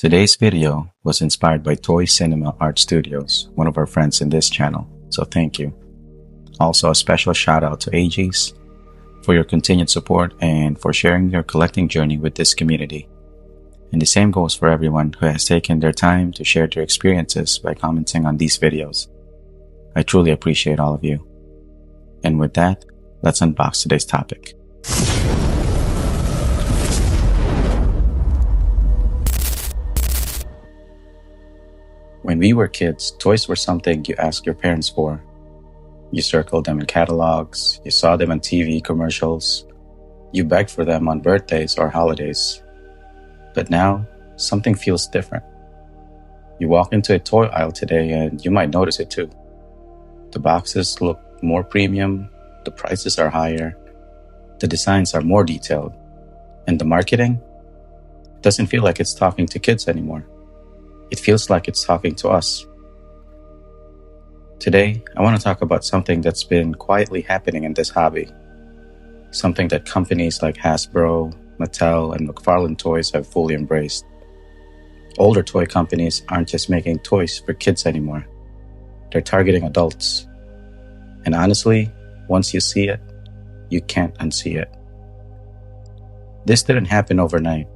Today's video was inspired by Toy Cinema Art Studios, one of our friends in this channel, so thank you. Also, a special shout out to AGs for your continued support and for sharing your collecting journey with this community. And the same goes for everyone who has taken their time to share their experiences by commenting on these videos. I truly appreciate all of you. And with that, let's unbox today's topic. When we were kids, toys were something you asked your parents for. You circled them in catalogs, you saw them on TV commercials, you begged for them on birthdays or holidays. But now, something feels different. You walk into a toy aisle today and you might notice it too. The boxes look more premium, the prices are higher, the designs are more detailed, and the marketing doesn't feel like it's talking to kids anymore. It feels like it's talking to us. Today, I want to talk about something that's been quietly happening in this hobby. Something that companies like Hasbro, Mattel, and McFarlane Toys have fully embraced. Older toy companies aren't just making toys for kids anymore. They're targeting adults. And honestly, once you see it, you can't unsee it. This didn't happen overnight.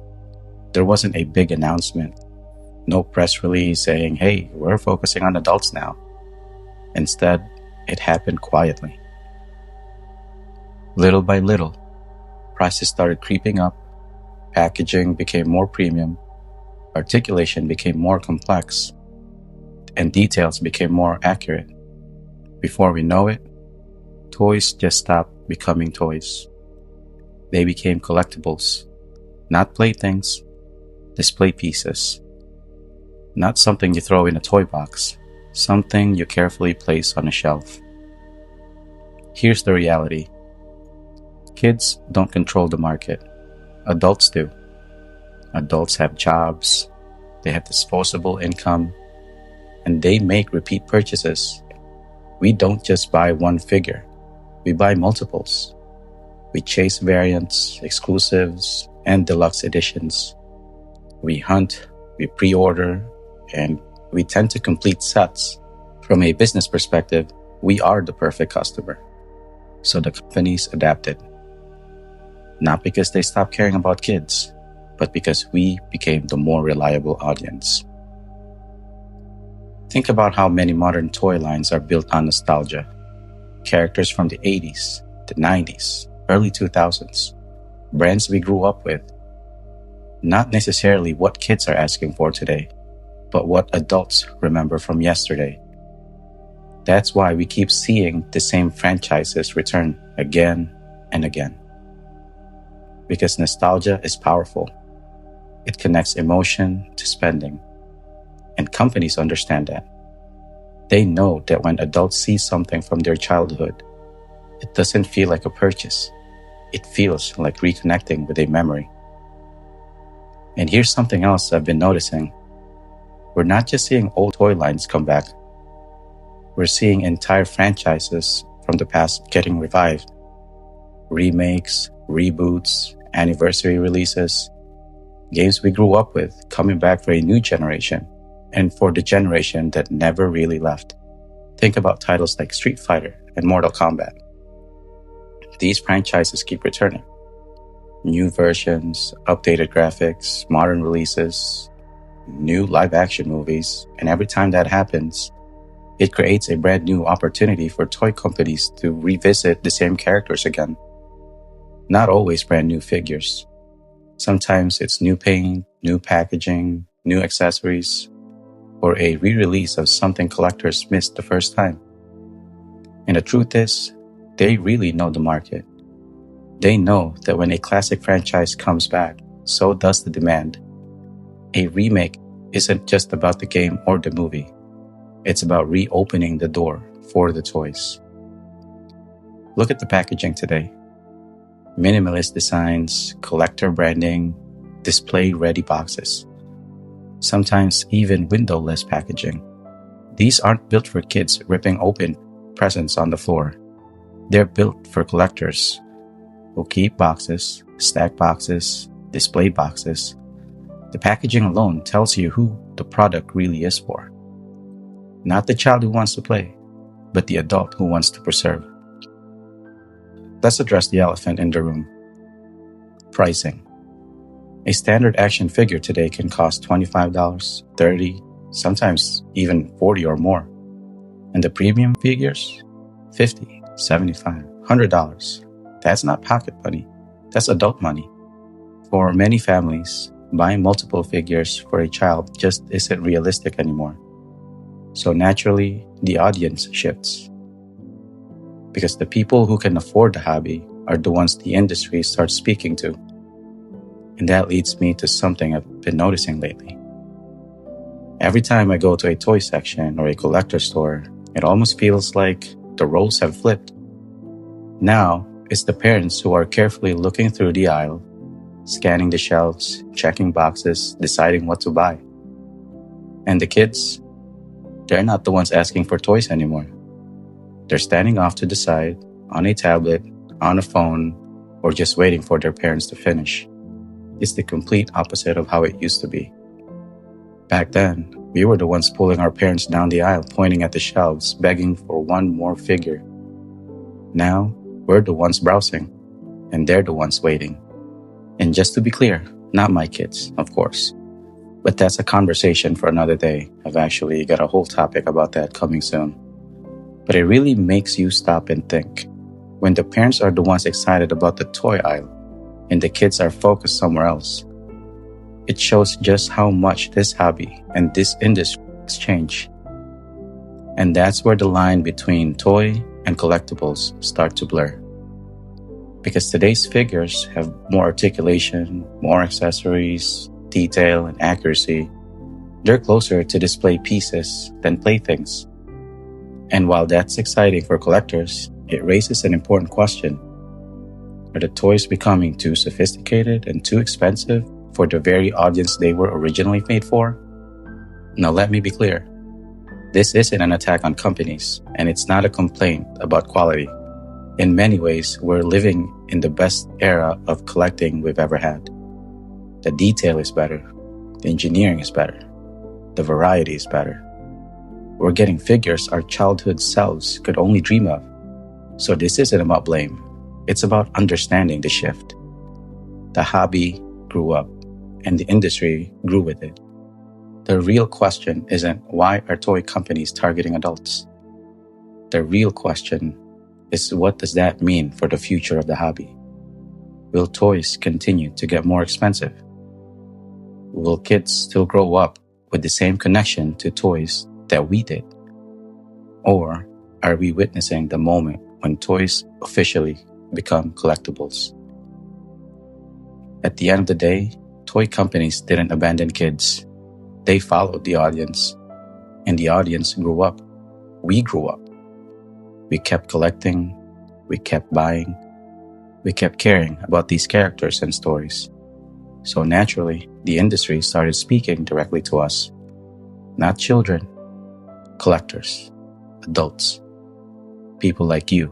There wasn't a big announcement. No press release saying, hey, we're focusing on adults now. Instead, it happened quietly. Little by little, prices started creeping up, packaging became more premium, articulation became more complex, and details became more accurate. Before we know it, toys just stopped becoming toys. They became collectibles, not playthings, display pieces. Not something you throw in a toy box, something you carefully place on a shelf. Here's the reality. Kids don't control the market. Adults do. Adults have jobs, they have disposable income, and they make repeat purchases. We don't just buy one figure, we buy multiples. We chase variants, exclusives, and deluxe editions. We hunt, we pre-order, and we tend to complete sets. From a business perspective, we are the perfect customer. So the companies adapted. Not because they stopped caring about kids, but because we became the more reliable audience. Think about how many modern toy lines are built on nostalgia. Characters from the 80s, the 90s, early 2000s. Brands we grew up with. Not necessarily what kids are asking for today, but what adults remember from yesterday. That's why we keep seeing the same franchises return again and again. Because nostalgia is powerful. It connects emotion to spending. And companies understand that. They know that when adults see something from their childhood, it doesn't feel like a purchase. It feels like reconnecting with a memory. And here's something else I've been noticing. We're not just seeing old toy lines come back. We're seeing entire franchises from the past getting revived. Remakes, reboots, anniversary releases. Games we grew up with coming back for a new generation and for the generation that never really left. Think about titles like Street Fighter and Mortal Kombat. These franchises keep returning. New versions, updated graphics, modern releases, new live-action movies, and every time that happens, it creates a brand new opportunity for toy companies to revisit the same characters again. Not always brand new figures. Sometimes it's new paint, new packaging, new accessories, or a re-release of something collectors missed the first time. And the truth is, they really know the market. They know that when a classic franchise comes back, so does the demand. A remake isn't just about the game or the movie. It's about reopening the door for the toys. Look at the packaging today. Minimalist designs, collector branding, display-ready boxes. Sometimes even windowless packaging. These aren't built for kids ripping open presents on the floor. They're built for collectors who keep boxes, stack boxes, display boxes, The packaging alone tells you who the product really is for. Not the child who wants to play, but the adult who wants to preserve. Let's address the elephant in the room. Pricing. A standard action figure today can cost $25, $30, sometimes even $40 or more. And the premium figures? $50, $75, $100. That's not pocket money. That's adult money. For many families, buying multiple figures for a child just isn't realistic anymore. So naturally, the audience shifts. Because the people who can afford the hobby are the ones the industry starts speaking to. And that leads me to something I've been noticing lately. Every time I go to a toy section or a collector store, it almost feels like the roles have flipped. Now, it's the parents who are carefully looking through the aisle, scanning the shelves, checking boxes, deciding what to buy. And the kids, they're not the ones asking for toys anymore. They're standing off to the side, on a tablet, on a phone, or just waiting for their parents to finish. It's the complete opposite of how it used to be. Back then, we were the ones pulling our parents down the aisle, pointing at the shelves, begging for one more figure. Now, we're the ones browsing, and they're the ones waiting. And just to be clear, not my kids, of course. But that's a conversation for another day. I've actually got a whole topic about that coming soon. But it really makes you stop and think. When the parents are the ones excited about the toy aisle, and the kids are focused somewhere else, it shows just how much this hobby and this industry has changed. And that's where the line between toy and collectibles start to blur. Because today's figures have more articulation, more accessories, detail, and accuracy. They're closer to display pieces than playthings. And while that's exciting for collectors, it raises an important question. Are the toys becoming too sophisticated and too expensive for the very audience they were originally made for? Now let me be clear. This isn't an attack on companies, and it's not a complaint about quality. In many ways, we're living in the best era of collecting we've ever had. The detail is better. The engineering is better. The variety is better. We're getting figures our childhood selves could only dream of. So this isn't about blame. It's about understanding the shift. The hobby grew up, and the industry grew with it. The real question isn't why are toy companies targeting adults? The real question is what does that mean for the future of the hobby? Will toys continue to get more expensive? Will kids still grow up with the same connection to toys that we did? Or are we witnessing the moment when toys officially become collectibles? At the end of the day, toy companies didn't abandon kids. They followed the audience, and the audience grew up. We grew up. We kept collecting, we kept buying, we kept caring about these characters and stories. So naturally, the industry started speaking directly to us. Not children, collectors, adults, people like you,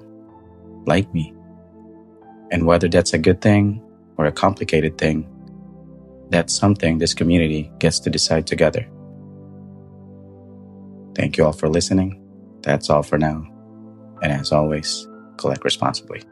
like me. And whether that's a good thing or a complicated thing, that's something this community gets to decide together. Thank you all for listening. That's all for now. And as always, collect responsibly.